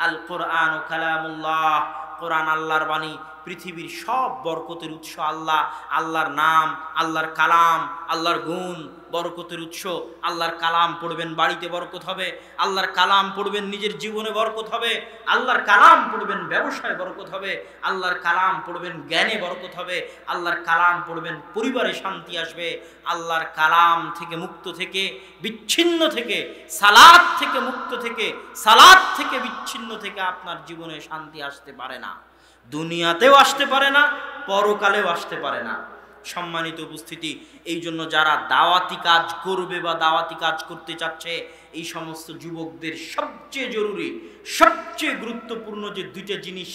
আল কোরআন কালামুল্লাহ, কোরআন আল্লাহর বাণী। পৃথিবীর সব বরকতের উৎস আল্লাহ, আল্লাহর নাম, আল্লাহর কালাম, আল্লাহর গুণ বরকতের উৎস। আল্লাহর কালাম পড়বেন, বাড়িতে বরকত হবে। আল্লাহর কালাম পড়বেন, নিজের জীবনে বরকত হবে। আল্লাহর কালাম পড়বেন, ব্যবসায় বরকত হবে। আল্লাহর কালাম পড়বেন, জ্ঞানে বরকত হবে। আল্লাহর কালাম পড়বেন, পরিবারে শান্তি আসবে। আল্লাহর কালাম থেকে মুক্ত থেকে, বিচ্ছিন্ন থেকে, সালাত থেকে মুক্ত থেকে, সালাত থেকে বিচ্ছিন্ন থেকে আপনার জীবনে শান্তি আসতে পারে না, দুনিয়াতেও আসতে পারে না, পরকালেও আসতে পারে না। সম্মানিত উপস্থিতি, এই জন্য যারা দাওয়াতি কাজ করবে বা দাওয়াতি কাজ করতে চাচ্ছে, এই সমস্ত যুবকদের সবচেয়ে জরুরি, সবচেয়ে গুরুত্বপূর্ণ যে দুইটা জিনিস,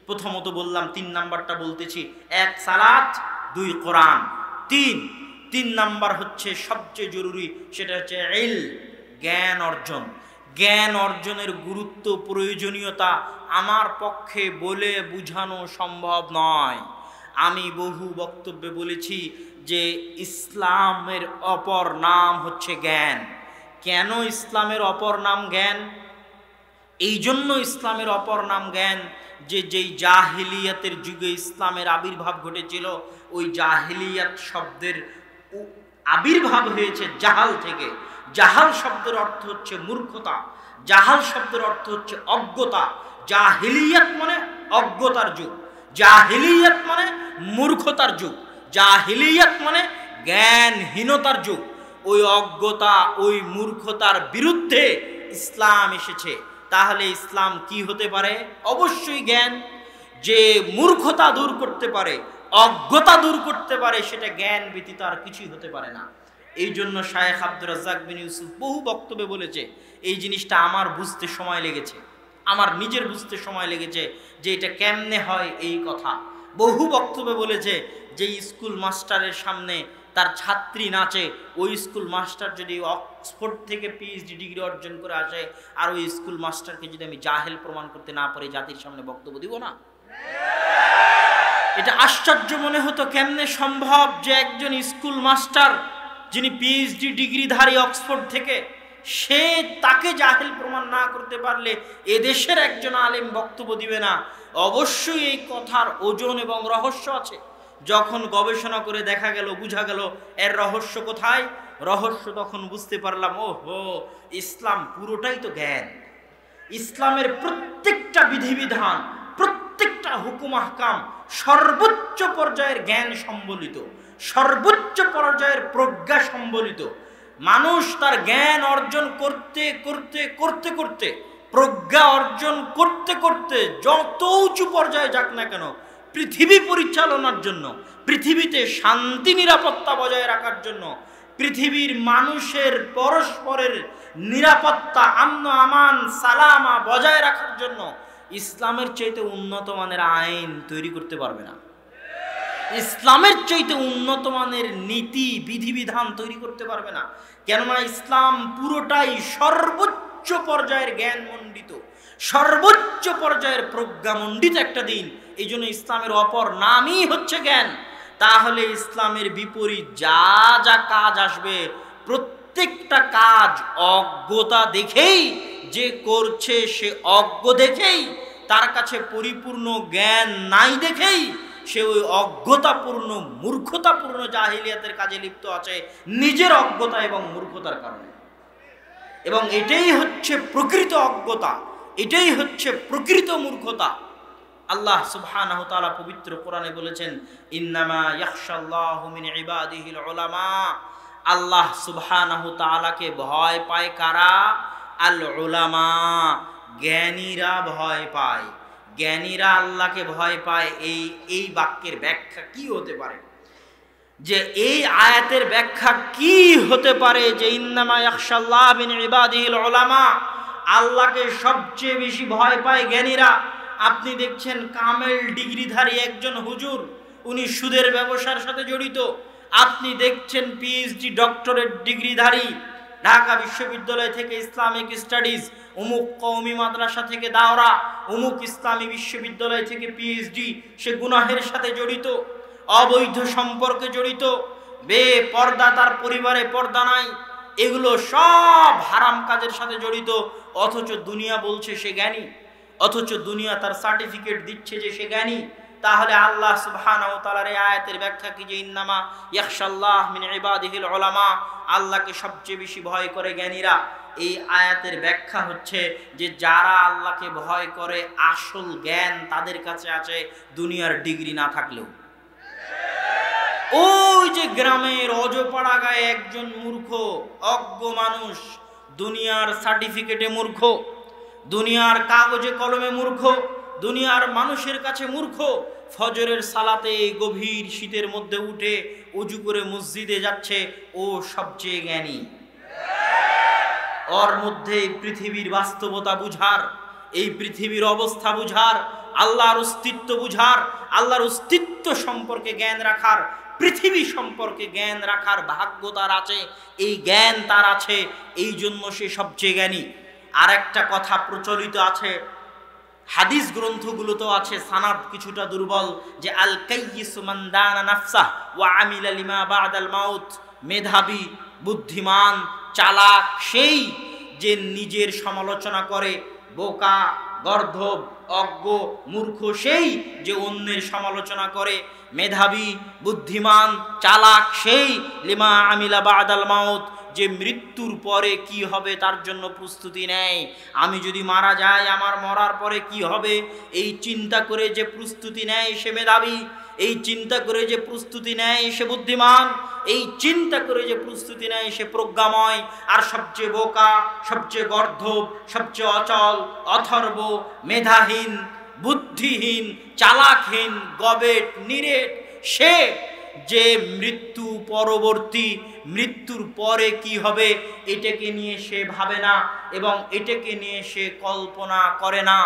প্রথমত বললাম, 3 নাম্বারটা বলতেছি, 1 সালাত, 2 কোরআন। 3 নাম্বার হচ্ছে সবচেয়ে জরুরি, সেটা হচ্ছে জ্ঞান অর্জন। জ্ঞান অর্জনের গুরুত্ব, প্রয়োজনীয়তা আমার পক্ষে বলে বুঝানো সম্ভব নয়। আমি বহু বক্তব্যে বলেছি যে ইসলামের অপর নাম হচ্ছে জ্ঞান। কেন ইসলামের অপর নাম জ্ঞান? এই জন্য ইসলামের অপর নাম জ্ঞান যে যেই জাহিলিয়াতের যুগে ইসলামের আবির্ভাব ঘটেছিল, ওই জাহিলিয়াত শব্দের আবির্ভাব হয়েছে জাহাল থেকে। জাহাল শব্দের অর্থ হচ্ছে মূর্খতা, জাহাল শব্দের অর্থ হচ্ছে অজ্ঞতা। জাহিলিয়াত মানে অজ্ঞতার যুগ, জাহিলিয়াত মানে মূর্খতার যুগ, জাহিলিয়াত মানে জ্ঞানহীনতার যুগ। ওই অজ্ঞতা, ওই মূর্খতার বিরুদ্ধে ইসলাম এসেছে। তাহলে ইসলাম কি হতে পারে? অবশ্যই জ্ঞান। যে মূর্খতা দূর করতে পারে, অজ্ঞতা দূর করতে পারে, সেটা জ্ঞান ব্যতীত আর কিছুই হতে পারে না। এই জন্য শায়েখ আব্দুর রাজ্জাক বিন ইউসুফ বহু বক্তব্যে বলেছে, এই জিনিসটা আমার বুঝতে সময় লেগেছে, আমার নিজের বুঝতে সময় লেগেছে যে এটা কেমনে হয়। এই কথা বহু বক্তব্যে বলেছে যে স্কুল মাস্টারের সামনে তার ছাত্রী নাচে, ওই স্কুল মাস্টার যদি অক্সফোর্ড থেকে পিএইচডি ডিগ্রি অর্জন করে আসে, আর ওই স্কুল মাস্টারকে যদি আমি জাহেল প্রমাণ করতে না পারি, জাতির সামনে বক্তব্য দিব না? এটা আশ্চর্য মনে হতো, কেমনে সম্ভব যে একজন স্কুল মাস্টার যিনি পিএইচডি ডিগ্রিধারী অক্সফোর্ড থেকে, সে তাকে জাহেল প্রমাণ না করতে পারলে এদেশের একজন আলেম বক্তব্য দিবে না। অবশ্যই এই কথার ওজন এবং রহস্য আছে। যখন গবেষণা করে দেখা গেল, বুঝা গেল এর রহস্য কোথায়, রহস্য তখন বুঝতে পারলাম, ওহো, ইসলাম পুরোটাই তো জ্ঞান। ইসলামের প্রত্যেকটা বিধিবিধান, প্রত্যেকটা হুকুম আহকাম সর্বোচ্চ পর্যায়ের জ্ঞান সম্বলিত, সর্বোচ্চ পর্যায়ের প্রজ্ঞা সম্বলিত। মানুষ তার জ্ঞান অর্জন করতে করতে করতে করতে, প্রজ্ঞা অর্জন করতে করতে যত উঁচু পর্যায়ে যাক না কেন, পৃথিবী পরিচালনার জন্য, পৃথিবীতে শান্তি নিরাপত্তা বজায় রাখার জন্য, পৃথিবীর মানুষের পরস্পরের নিরাপত্তা, আমন আমান, সালামা বজায় রাখার জন্য ইসলামের চাইতে উন্নত মানের আইন তৈরি করতে পারবে না, ইসলামের চাইতে উন্নত মানের নীতি বিধিবিধান তৈরি করতে পারবে না। কেননা ইসলাম পুরোটাই সর্বোচ্চ পর্যায়ের জ্ঞানমণ্ডিত, সর্বোচ্চ পর্যায়ের প্রজ্ঞামণ্ডিত একটা দিন। এই জন্য ইসলামের অপর নামই হচ্ছে জ্ঞান। তাহলে ইসলামের বিপরীত যা যা কাজ আসবে, প্রত্যেকটা কাজ অজ্ঞতা দেখেই যে করছে, সে অজ্ঞ দেখেই, তার কাছে পরিপূর্ণ জ্ঞান নাই দেখেই সে ওই অজ্ঞতাপূর্ণ, মূর্খতাপূর্ণ জাহিলিয়াতের কাজে লিপ্ত আছে, নিজের অজ্ঞতা এবং মূর্খতার কারণে। এবং এটাই হচ্ছে প্রকৃত অজ্ঞতা, এটাই হচ্ছে প্রকৃত মূর্খতা। আল্লাহ সুবহানাহু ওয়া তাআলা পবিত্র কোরআনে বলেছেন, ইন্নামা ইয়াখশাল্লাহু মিন ইবাদিহিল উলামা। আল্লাহ সুবহানাহু ওয়া তাআলাকে ভয় পায় কারা? আল উলামা, জ্ঞানীরা ভয় পায়। জ্ঞানীরা আল্লাহকে ভয় পায়। এই বাক্যের ব্যাখ্যা কি হতে পারে? যে এই আয়াতের ব্যাখ্যা কি হতে পারে যে ইন্নামা ইয়াখশাল্লাহু মিন ইবাদিহিল উলামা, আল্লাহকে সবচেয়ে বেশি ভয় পায় জ্ঞানীরা। আপনি দেখছেন কামেল ডিগ্রিধারী একজন হুজুর, উনি সুদের ব্যবসার সাথে জড়িত। আপনি দেখছেন পিএইচডি ডক্টরেট ডিগ্রিধারী, ঢাকা বিশ্ববিদ্যালয় থেকে ইসলামিক স্টাডিজ, অমুক কওমি মাদ্রাসা থেকে দাওরা, অমুক ইসলামী বিশ্ববিদ্যালয় থেকে পিএইচডি, সে গুনাহের সাথে জড়িত, অবৈধ সম্পর্কে জড়িত, বেপর্দা, তার পরিবারে পর্দা নাই, এগুলো সব হারাম কাজের সাথে জড়িত। অথচ দুনিয়া বলছে সে জ্ঞানী, অথচ দুনিয়া তার সার্টিফিকেট দিচ্ছে যে সে জ্ঞানী। তাহলে আল্লাহ সুবহানাহু ওয়া তাআলার এই আয়াতের ব্যাখ্যা কি যে ইন্নামা ইয়াখশাল্লাহ মিন ইবাদিহিল উলামা, আল্লাহকে সবচেয়ে বেশি ভয় করে জ্ঞানীরা। এই আয়াতের ব্যাখ্যা হচ্ছে যে যারা আল্লাহকে ভয় করে আসল জ্ঞান তাদের কাছে আছে দুনিয়ার ডিগ্রি না থাকলেও। ওই যে গ্রামের অজপাড়া গায়ে একজন মূর্খ অজ্ঞ মানুষ, দুনিয়ার সার্টিফিকেটে মূর্খ, দুনিয়ার কাগজে কলমে মূর্খ, দুনিয়ার মানুষের কাছে মূর্খ, ফজরের সালাতে গভীর শীতের মধ্যে উঠে উজু করে মসজিদে যাচ্ছে, ও সবচেয়ে জ্ঞানী। ওর মধ্যে পৃথিবীর বাস্তবতা বুঝার, এই পৃথিবীর অবস্থা বুঝার, আল্লাহর অস্তিত্ব বুঝার, আল্লাহর অস্তিত্ব সম্পর্কে জ্ঞান রাখার, পৃথিবী সম্পর্কে জ্ঞান রাখার ভাগ্য তার আছে, এই জ্ঞান তার আছে, এই জন্য সে সবচেয়ে জ্ঞানী। আর একটা কথা প্রচলিত আছে, হাদিস গ্রন্থগুলোতে আছে, সানাদ কিছুটা দুর্বল, যে আল কাইয়িসু মান দানা নাফসাহ ওয়া আমিলা লিমা বাদাল মাউত, মেধাবী বুদ্ধিমান চালাক সেই যে নিজের সমালোচনা করে, বোকা গর্ধব অজ্ঞ মূর্খ সেই যে অন্যের সমালোচনা করে, মেধাবী বুদ্ধিমান চালাক সেই লিমা আমিলা বাদাল মাউত, যে মৃত্যুর পরে কি হবে তার জন্য প্রস্তুতি নেয়। আমি যদি মারা যাই আমার মরার পরে কি হবে এই চিন্তা করে যে প্রস্তুতি নেয় সে মেধাবী, এই চিন্তা করে যে প্রস্তুতি নেয় সে বুদ্ধিমান, এই চিন্তা করে যে প্রস্তুতি নেয় সে প্রজ্ঞাময়। আর সবচেয়ে বোকা, সবচেয়ে গর্ধব, সবচেয়ে অচল অথর্ব মেধাহীন বুদ্ধিহীন চালাকহীন গবেট নিরেট সে যে মৃত্যু পরবর্তী, মৃত্যুর পরে কি হবে এটাকে নিয়ে সে ভাবে না এবং এটাকে নিয়ে সে কল্পনা করে না,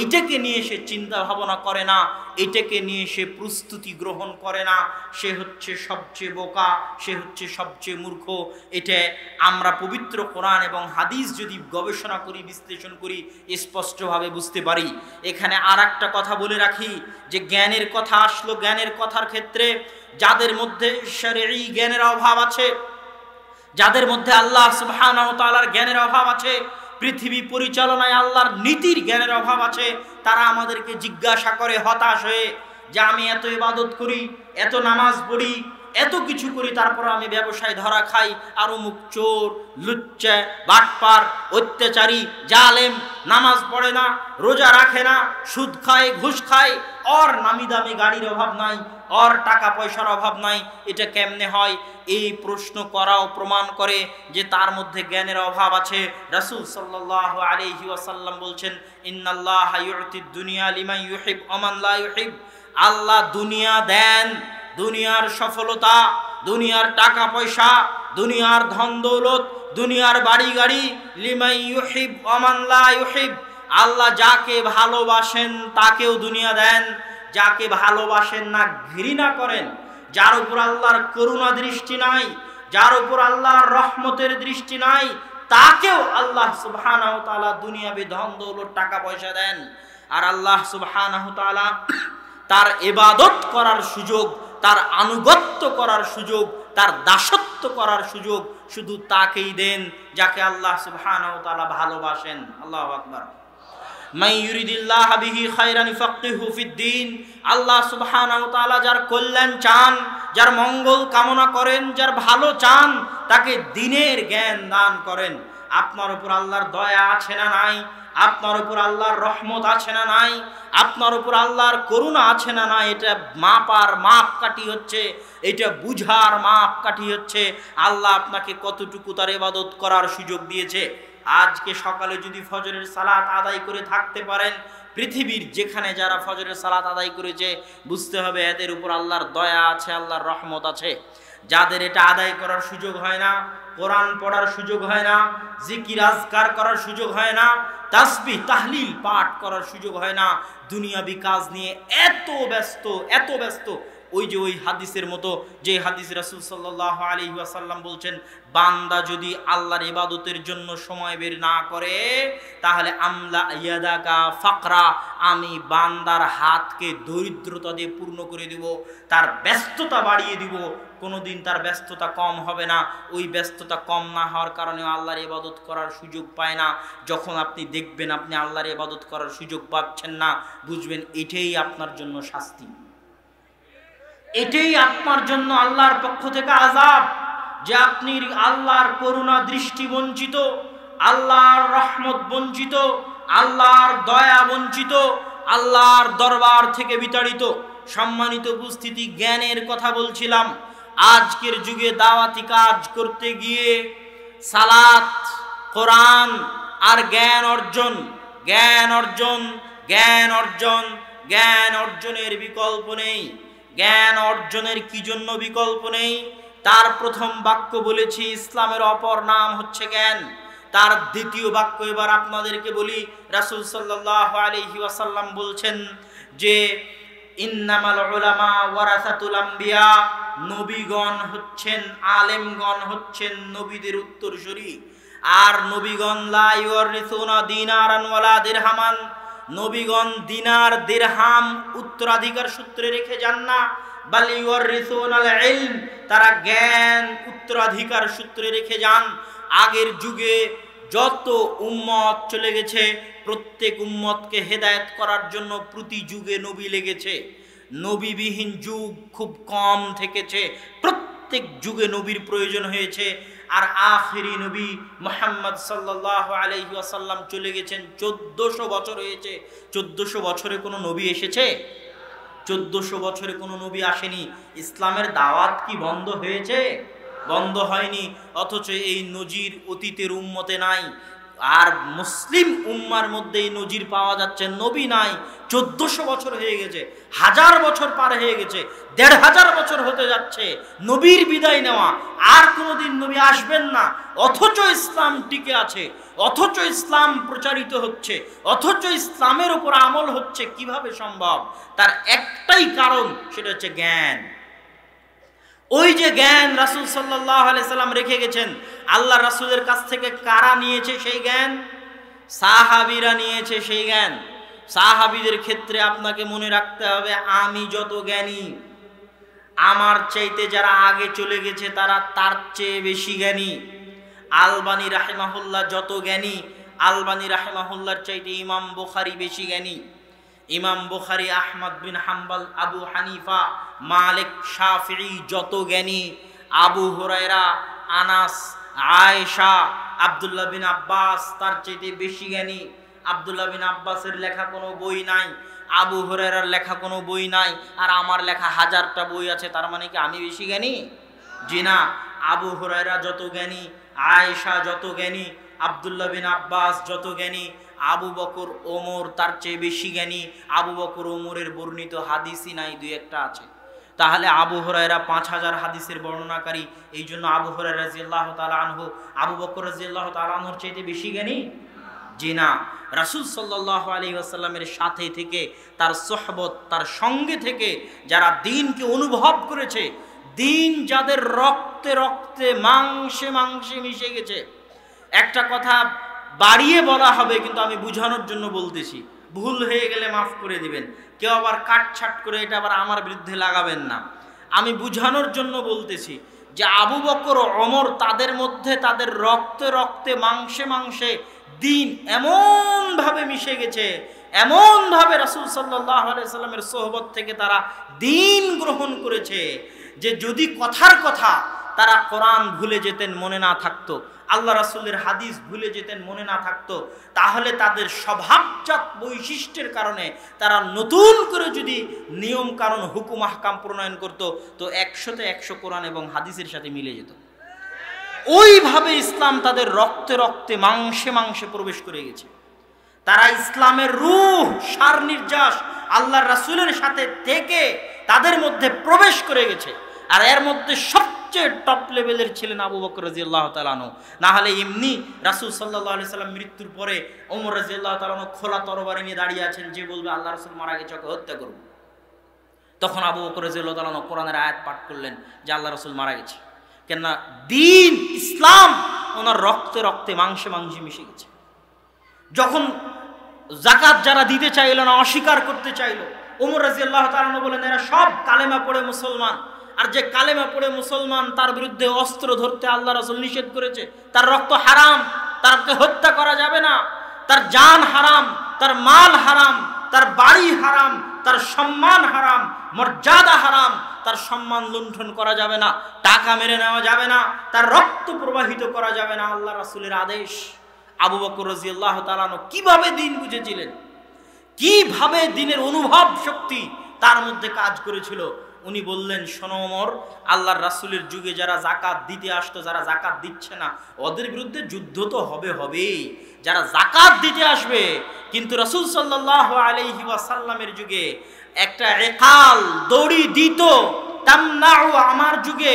এটাকে নিয়ে সে চিন্তা ভাবনা করে না, এটাকে নিয়ে সে প্রস্তুতি গ্রহণ করে না, সে হচ্ছে সবচেয়ে বোকা, সে হচ্ছে সবচেয়ে মূর্খ। এটা আমরা পবিত্র কোরআন এবং হাদিস যদি গবেষণা করি, বিশ্লেষণ করি, স্পষ্টভাবে বুঝতে পারি। এখানে আর একটা কথা বলে রাখি, যে জ্ঞানের কথা আসলো, জ্ঞানের কথার ক্ষেত্রে যাদের মধ্যে শরঈ জ্ঞানের অভাব আছে, যাদের মধ্যে আল্লাহ সুবহানাহু ওয়া তাআলার জ্ঞানের অভাব আছে, পৃথিবী পরিচালনায় আল্লাহর নীতির জ্ঞানের অভাব আছে, তারা আমাদেরকে জিজ্ঞাসা করে হতাশ হয়ে যে আমি এত ইবাদত করি, এত নামাজ পড়ি, এত কিছু করি, তারপর আমি ব্যবসায় ধরা খাই, আর অমুক চোর লুচ্চা বাটপার অত্যাচারী জালেম, নামাজ পড়ে না, রোজা রাখে না, সুদ খায় ঘুষ খায়, ওর নামি দামি গাড়ির অভাব নাই, ওর টাকা পয়সার অভাব নাই, এটা কেমনে হয়? এই প্রশ্ন করাও প্রমাণ করে যে তার মধ্যে জ্ঞানের অভাব আছে। রাসূল সাল্লাল্লাহু আলাইহি ওয়াসাল্লাম বলছেন, ইন্নাল্লাহা ইউতিদ দুনিয়া লিমান ইউহিব ওয়া মান লা ইউহিব, আল্লাহ দুনিয়া দেন, দুনিয়ার সফলতা, দুনিয়ার টাকা পয়সা, দুনিয়ার ধন দৌলত, দুনিয়ার বাড়ি গাড়ি, লিমান ইউহিব ওয়া মান লা ইউহিব, আল্লাহ যাকে ভালোবাসেন তাকেও দুনিয়া দেন, যাকে ভালোবাসেন না ঘৃণা করেন, যার উপর আল্লাহর করুণা দৃষ্টি নাই, যার উপর আল্লাহর রহমতের দৃষ্টি নাই, তাকেও আল্লাহ সুবহানাহু ওয়া তাআলা দুনিয়াবি ধন দৌলত টাকা পয়সা দেন। আর আল্লাহ সুবহানাহু ওয়া তাআলা তার ইবাদত করার সুযোগ, তার আনুগত্য করার সুযোগ, তার দাসত্ব করার সুযোগ শুধু তাকেই দেন যাকে আল্লাহ সুবহানাহু ওয়া তাআলা ভালোবাসেন। আল্লাহু আকবার। মান ইউরিদিল্লাহু বিহি খায়রান ইফাক্কিহু ফিদ্দীন, আল্লাহ সুবহানাহু ওয়া তাআলা যার কল্যাণ চান, যার মঙ্গল কামনা করেন, যার ভালো চান, তাকে দ্বীনের জ্ঞান দান করেন। আপনার উপর আল্লাহর দয়া আছে না নাই? আপনার উপর আল্লাহর রহমত আছে না নাই? আপনার উপর আল্লাহর করুণা আছে না নাই? এটা মাপার মাপকাঠি হচ্ছে, এটা বুঝার মাপকাঠি হচ্ছে আল্লাহ আপনাকে কতটুকু তার ইবাদত করার সুযোগ দিয়েছে। আজকে সকালে যদি ফজরের সালাত আদায় করে থাকতে পারেন, পৃথিবীর যেখানে যারা ফজরের সালাত আদায় করেছে বুঝতে হবে এদের উপর আল্লাহর দয়া আছে, আল্লাহর রহমত আছে। যাদের এটা আদায় করার সুযোগ হয় না, কোরআন পড়ার সুযোগ হয় না, জিকির আজকার করার সুযোগ হয় না, তাসবিহ তাহলিল পাঠ করার সুযোগ হয় না, দুনিয়াবি কাজ নিয়ে এত ব্যস্ত ওই যে ওই হাদিসের মতো, যে হাদিস রাসূল সাল্লাল্লাহু আলাইহি ওয়াসাল্লাম বলছেন, বান্দা যদি আল্লাহর ইবাদতের জন্য সময় বের না করে তাহলে আমলা ইয়াদাকা ফাকরা, আমি বান্দার হাতকে দরিদ্রতা দিয়ে পূর্ণ করে দিব, তার ব্যস্ততা বাড়িয়ে দিব, কোনোদিন তার ব্যস্ততা কম হবে না। ওই ব্যস্ততা কম না হওয়ার কারণে আল্লাহর ইবাদত করার সুযোগ পায় না। যখন আপনি দেখবেন আপনি আল্লাহর ইবাদত করার সুযোগ পাচ্ছেন না, বুঝবেন এটাই আপনার জন্য শাস্তি, এটাই আপনার জন্য আল্লাহর পক্ষ থেকে আযাব, যে আপনি আল্লাহর করুণা দৃষ্টি বঞ্চিত, আল্লাহর রহমত বঞ্চিত, আল্লাহর দয়া বঞ্চিত, আল্লাহর দরবার থেকে বিতাড়িত। সম্মানিত উপস্থিতি, জ্ঞানের কথা বলছিলাম। আজকের যুগে দাওয়াতি কাজ করতে গিয়ে সালাত, কোরআন আর জ্ঞান অর্জন, জ্ঞান অর্জন, জ্ঞান অর্জন, জ্ঞান অর্জনের বিকল্প নেই। জ্ঞান অর্জনের কি জন্য বিকল্প নেই? তার প্রথম বাক্য বলেছি, ইসলামের অপর নাম হচ্ছে জ্ঞান। তার দ্বিতীয় বাক্য এবার আপনাদেরকে বলি। রাসূল সাল্লাল্লাহু আলাইহি ওয়াসাল্লাম বলছেন যে ইন্নামাল উলামা ওয়ারাসাতুল আম্বিয়া, নবীগণ হচ্ছেন, আলেমগণ হচ্ছেন নবীদের উত্তরসূরি। আর নবীগণ লা ইউরিসুনা দিনারান ওয়ালা দিরহামান, নবীগণ দিনার দিরহাম উত্তরাধিকার সূত্রে রেখে যান না, বাল ইউরিসুনাল ইলম, তারা জ্ঞান উত্তরাধিকার সূত্রে রেখে যান। আগের যুগে যত উম্মত চলে গেছে, প্রত্যেক উম্মতকে হেদায়েত করার জন্য প্রতি যুগে নবী লেগেছে। নবীবিহীন যুগ খুব কম থেকেছে, প্রত্যেক যুগে নবীর প্রয়োজন হয়েছে। আর আখিরি নবী মুহাম্মদ সাল্লাল্লাহু আলাইহি ওয়াসাল্লাম চলে গেছেন, 1400 বছর হয়েছে। 1400 বছরে কোনো নবী এসেছে? 1400 বছরে কোনো নবী আসেনি। ইসলামের দাওয়াত কি বন্ধ হয়েছে? বন্ধ হয়নি। অথচ এই নজির অতীতের উম্মতে নাই। আর মুসলিম উম্মার মধ্যে এই নজির পাওয়া যাচ্ছে, নবী নাই। 1400 বছর হয়ে গেছে, 1000 বছর পার হয়ে গেছে, 1500 বছর হতে যাচ্ছে নবীর বিদায় নেওয়া, আর কোনোদিন নবী আসবেন না। অথচ ইসলাম টিকে আছে, অথচ ইসলাম প্রচারিত হচ্ছে, অথচ ইসলামের উপর আমল হচ্ছে। কিভাবে সম্ভব? তার একটাই কারণ, সেটা হচ্ছে জ্ঞান। ওই যে জ্ঞান রাসূল সাল্লাল্লাহু আলাইহি সাল্লাম রেখে গেছেন, আল্লাহ রাসূলের কাছ থেকে কারা নিয়েছে সেই জ্ঞান? সাহাবীরা নিয়েছে সেই জ্ঞান। সাহাবীদের ক্ষেত্রে আপনাকে মনে রাখতে হবে, আমি যত জ্ঞানী, আমার চাইতে যারা আগে চলে গেছে তারা তার চেয়ে বেশি জ্ঞানী। আলবানী রাহিমাহুল্লাহ যত জ্ঞানী, আলবানী রাহিমাহুল্লাহর চাইতে ইমাম বুখারী বেশি জ্ঞানী। ইমাম বুখারী, আহমদ বিন হাম্বল, আবু হানিফা, মালিক, শাফিঈ যত জ্ঞানী, আবু হুরায়রা, আনাস, আয়েশা, আব্দুল্লাহ বিন আব্বাস তার চাইতে বেশি জ্ঞানী। আব্দুল্লাহ বিন আব্বাসের লেখা কোনো বই নাই, আবু হুরায়রার লেখা কোনো বই নাই, আর আমার লেখা 1000টা বই আছে, তার মানে কি আমি বেশি জ্ঞানী? জি না। আবু হুরায়রা যত জ্ঞানী, আয়েশা যত জ্ঞানী, আব্দুল্লাহ বিন আব্বাস যত জ্ঞানী, আবু বকর ওমর তার চেয়ে বেশি জ্ঞানী। আবু বকর ওমরের বর্ণিত হাদিসই নাই, 2-1টা আছে। তাহলে আবু হুরায়রা 5000 হাদিসের বর্ণনাকারী, এই জন্য আবু হুরায়রা রাদিয়াল্লাহু তাআলা আনহু আবু বকর রাদিয়াল্লাহু তাআলা আনহুর চাইতে বেশি জ্ঞানী? জি না। রাসূল সাল্লাল্লাহু আলাইহি ওয়াসাল্লামের সাথে থেকে, তার সোহবত, তার সঙ্গে থেকে যারা দ্বীনকে অনুভব করেছে, দ্বীন যাদের রক্তে রক্তে, মাংসে মাংসে মিশে গেছে। একটা কথা বাড়িয়ে বলা হবে, কিন্তু আমি বুঝানোর জন্য বলতেছি, ভুল হয়ে গেলে মাফ করে দিবেন। কেউ আবার কাটছাট করে এটা আবার আমার বিরুদ্ধে লাগাবেন না। আমি বুঝানোর জন্য বলতেছি যে আবু বকর, ওমর, তাদের মধ্যে তাদের রক্তে রক্তে, মাংসে মাংসে দ্বীন এমনভাবে মিশে গেছে, এমনভাবে রাসূল সাল্লাল্লাহু আলাইহি সাল্লামের সোহবত থেকে তারা দ্বীন গ্রহণ করেছে যে যদি কথার কথা তারা কোরআন ভুলে যেতেন, মনে না থাকতো, আল্লাহ রাসূলের হাদিস ভুলে যেতেন, মনে না থাকতো, তাহলে তাদের স্বভাবজাত বৈশিষ্ট্যের কারণে তারা নতুন করে যদি নিয়ম কানুন, হুকুম আহকাম প্রণয়ন করত, তো 100তে 100 কোরআন এবং হাদিসের সাথে মিলে যেত। ওইভাবে ইসলাম তাদের রক্তে রক্তে, মাংসে মাংসে প্রবেশ করে গেছে। তারা ইসলামের রূহ, সার নির্যাস আল্লাহর রাসূলের সাথে থেকে তাদের মধ্যে প্রবেশ করে গেছে। আর এর মধ্যে সবচেয়ে টপ লেভেলের ছিলেন আবু বকর রাদিয়াল্লাহু তাআলা আনহু। না হলে এমনি রাসূল সাল্লাল্লাহু আলাইহি সাল্লাম মৃত্যুর পরে ওমর রাদিয়াল্লাহু তাআলা আনহু খোলা তরবারি নিয়ে দাঁড়িয়ে আছেন, যে বলবে আল্লাহ রাসূল মারা গেছে, ওকে হত্যা করব। তখন আবু বকর রাদিয়াল্লাহু তাআলা কোরআনের আয়াত পাঠ করলেন যে আল্লাহ রাসূল মারা গেছে, কেননা দিন ইসলাম ওনার রক্তে রক্তে মাংসে মাংসে মিশে গেছে। যখন যাকাত যারা দিতে চাইল না, অস্বীকার করতে চাইল, ওমর রাদিয়াল্লাহু তাআলা বলেন এরা সব কালেমা পড়ে মুসলমান, আর যে কালেমা পড়ে মুসলমান তার বিরুদ্ধে অস্ত্র ধরতে আল্লাহ রাসূল নিষেধ করেছে, তার রক্ত হারাম, তাকে হত্যা করা যাবে না, তার জান হারাম, তার মাল হারাম, তার বাড়ি হারাম, তার সম্মান হারাম, মর্যাদা হারাম, তার সম্মান লুণ্ঠন করা যাবে না, টাকা মেরে নেওয়া যাবে না, তার রক্ত প্রবাহিত করা যাবে না, আল্লাহ রাসূলের আদেশ। আবু বকর রাদিয়াল্লাহু তাআলা কিভাবে দিন বুঝেছিলেন, কিভাবে দিনের অনুভব শক্তি তার মধ্যে কাজ করেছিল, উনি বললেন শোনো ওমর, আল্লাহর রাসূলের যুগে যারা যাকাত দিতে আসতো, যারা যাকাত দিচ্ছে না, ওদের বিরুদ্ধে যুদ্ধ তো হবেই। যারা যাকাত দিতে আসবে, কিন্তু রাসূল সাল্লাল্লাহু আলাইহি ওয়াসাল্লামের যুগে একটা একাল দড়ি দিত, তামনাউ আমার যুগে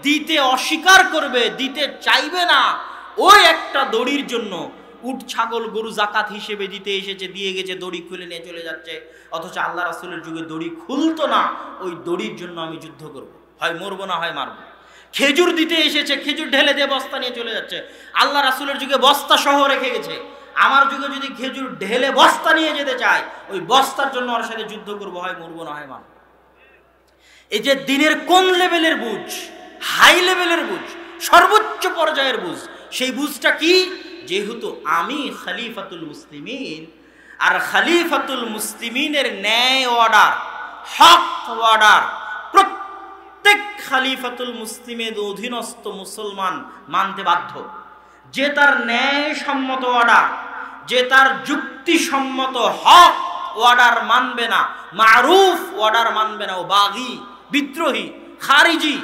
দিতে অস্বীকার করবে, দিতে চাইবে না, ওই একটা দড়ির জন্য উট ছাগল গরু যাকাত হিসেবে দিতে এসেছে, দিয়ে গেছে, দড়ি খুলে নিয়ে চলে যাচ্ছে, অথচ আল্লাহ রাসূলের যুগে দড়ি খুলতো না, ওই দড়ির জন্য আমি যুদ্ধ করব, হয় মরবো না হয় মারবো। খেজুর দিতে এসেছে, খেজুর ঢেলে দিয়ে বস্তা নিয়ে চলে যাচ্ছে, আল্লাহ রাসূলের যুগে বস্তা সহ রেখে গেছে, আমার যুগে যদি খেজুর ঢেলে বস্তা নিয়ে যেতে চায়, ওই বস্তার জন্য ওর সাথে যুদ্ধ করবো, হয় মরবো না হয় মারবো। এই যে দিনের কোন লেভেলের বুঝ, হাই লেভেলের বুঝ, সর্বোচ্চ পর্যায়ের বুঝ, সেই বুঝটা কি? যেহেতু আমি খলিফাতুল মুসলিমিন, আর খলিফাতুল মুসলিমিনের ন্যায় অর্ডার, হক অর্ডার প্রত্যেক খলিফাতুল মুসলিমের অধীনস্থ মুসলমান মানতে বাধ্য। যে তার ন্যায়সম্মত অর্ডার, যে তার যুক্তিসম্মত হক অর্ডার মানবে না, মারুফ অর্ডার মানবে না, ও বাগী, বিদ্রোহী, খারিজি।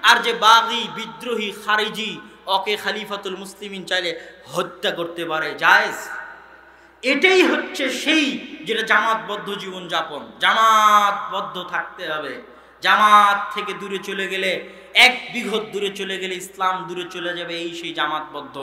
আর যে বাগী, বিদ্রোহী, খারিজি, ওকে খলিফাতুল মুসলিমিন চাইলে হত্যা করতে পারে, জায়েজ। এটাই হচ্ছে সেই যেটা জামাতবদ্ধ জীবনযাপন। জামাতবদ্ধ থাকতে হবে। জামাত থেকে দূরে চলে গেলে, এক বিঘত দূরে চলে গেলে ইসলাম দূরে চলে যাবে, এই সেই জামাতবদ্ধ।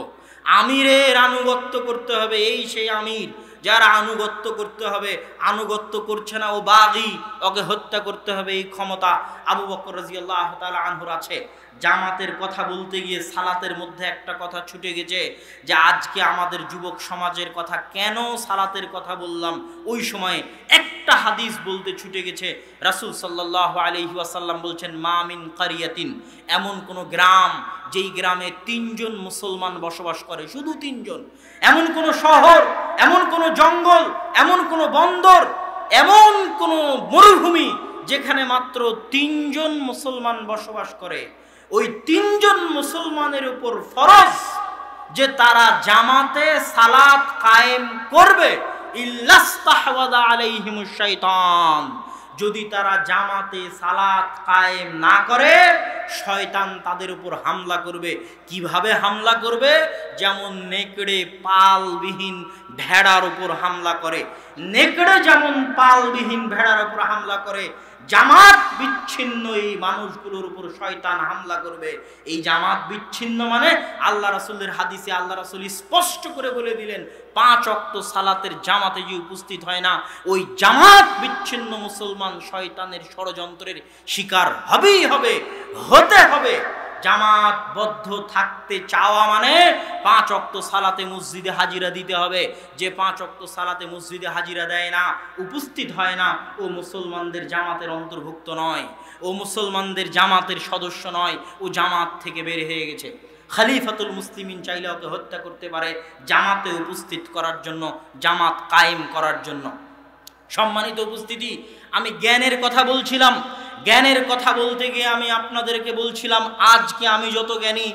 আমিরের আনুগত্য করতে হবে, এই সেই আমির যারা আনুগত্য করতে হবে, আনুগত্য করছে না ও বাগী, ওকে হত্যা করতে হবে, এই ক্ষমতা আবু বকর রাদিয়াল্লাহু তাআলা আনহুর আছে। জামাতের কথা বলতে গিয়ে সালাতের মধ্যে একটা কথা ছুটে গেছে, যে আজকে আমাদের যুবক সমাজের কথা কেন সালাতের কথা বললাম, ওই সময়ে একটা হাদিস বলতে ছুটে গেছে। রাসূল সাল্লাল্লাহু আলাইহি ওয়াসাল্লাম বলছেন, মা মিন কারিয়াতিন, এমন কোন গ্রাম যেই গ্রামে 3 জন মুসলমান বসবাস করে, শুধু 3 জন, এমন কোন শহর, এমন কোন জঙ্গল, এমন কোন বন্দর, এমন কোন মরুভূমি যেখানে মাত্র 3 জন মুসলমান বসবাস করে, ওই 3 জন মুসলমানের উপর ফরজ যে তারা জামাতে সালাত কায়েম করবে, ইল্লাস্তাহওয়াদা আলাইহিমুশ শাইতান, যদি তারা জামাতে সালাত কায়েম না করে শয়তান তাদের উপর হামলা করবে। কিভাবে হামলা করবে? যেমন নেকড়ে পালবিহীন ভেড়ার উপর হামলা করে, নেকড়ে যেমন পালবিহীন ভেড়ার উপর হামলা করে, জামাত বিচ্ছিন্ন এই মানুষগুলোর উপর শয়তান হামলা করবে। এই জামাত বিচ্ছিন্ন মানে আল্লাহ রাসূলের হাদিসে আল্লাহ রাসূল স্পষ্ট করে বলে দিলেন, 5 ওয়াক্ত সালাতের জামাতে যে উপস্থিত হয় না, ওই জামাত বিচ্ছিন্ন মুসলমান শয়তানের ষড়যন্ত্রের শিকার হবেই হবে, হতে হবে। জামাতবদ্ধ থাকতে চাওয়া মানে 5 ওয়াক্ত সালাতে মসজিদে হাজিরা দিতে হবে। যে 5 ওয়াক্ত সালাতে মসজিদে হাজিরা দেয় না, উপস্থিত হয় না, ও মুসলমানদের জামাতের অন্তর্ভুক্ত নয়, ও মুসলমানদের জামাতের সদস্য নয়, ও জামাত থেকে বের হয়ে গেছে। খলিফাতুল মুসলিমিন চাইলে ওকে হত্যা করতে পারে জামাতে উপস্থিত করার জন্য, জামাত কায়েম করার জন্য। সম্মানিত উপস্থিতি, আমি জ্ঞানের কথা বলছিলাম। জ্ঞানের কথা বলতে গিয়ে আমি আপনাদেরকে বলছিলাম, আজকে আমি যত জ্ঞানী,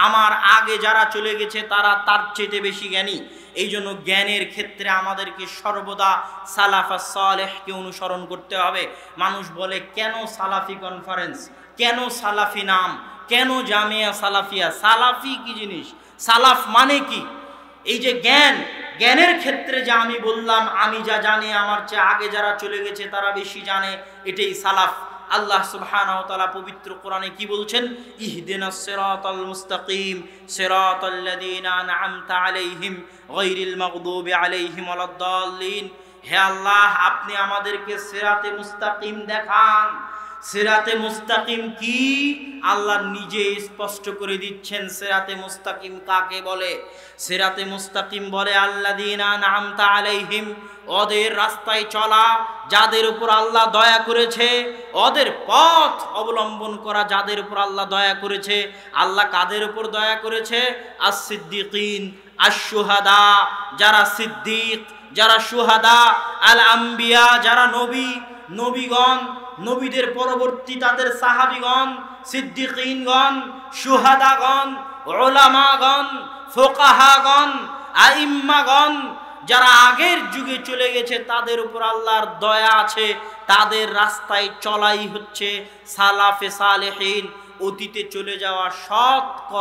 আমার আগে যারা চলে গেছে তারা তার চেয়ে বেশি জ্ঞানী। এই জন্য জ্ঞানের ক্ষেত্রে আমাদেরকে সর্বদা সালাফা সালেহকে অনুসরণ করতে হবে। মানুষ বলে, কেন সালাফি কনফারেন্স, কেন সালাফি নাম, কেন জামিয়া সালাফিয়া? সালাফি কি জিনিস? সালাফ মানে কি? এই যে জ্ঞান, জ্ঞানের ক্ষেত্রে যা আমি বললাম, আমি যা জানি আমার চেয়ে আগে যারা চলে গেছে তারা বেশি জানে, এটাই সালাফ। আল্লাহ সুবহানাহু ওয়া তাআলা পবিত্র কোরআনে কি বলছেন? ইহদিনাস সিরাতাল মুস্তাকিম সিরাতাল্লাযীনা আন'আমতা আলাইহিম গায়রিল মাগদুবি আলাইহিম ওয়ালাদ-দাল্লিন। হে আল্লাহ, আপনি আমাদেরকে সিরাতে মুস্তাকিম দেখান, সিরাতে মুস্তাকিম কি? আল্লাহ নিজে স্পষ্ট করে দিচ্ছেন সিরাতে মুস্তাকিম কাকে বলে। সিরাতে মুস্তাকিম বলে আল্লাযীনা আনআমতা আলাইহিম, ওদের রাস্তায় চলা, যাদের উপর আল্লাহ দয়া করেছে, ওদের পথ অবলম্বন করা, যাদের উপর আল্লাহ দয়া করেছে। আল্লাহ কাদের উপর দয়া করেছে? আস-সিদ্দিকিন, আশ-শুহাদা, যারা সিদ্দিক, যারা শুহাদা, আল আম্বিয়া, যারা নবী, নবীগণ, নবীদের পরবর্তী তাদের সাহাবীগণ, সিদ্দিকিনগণ, শুহাদাগণ, উলামাগণ, ফুকাহাগণ, আইম্মাগণ, যারা আগের যুগে চলে গেছে, তাদের উপর আল্লাহর দয়া আছে। তাদের রাস্তায় চলাই হচ্ছে সালাফে সালেহিন, অতীতে চলে যাওয়া সৎ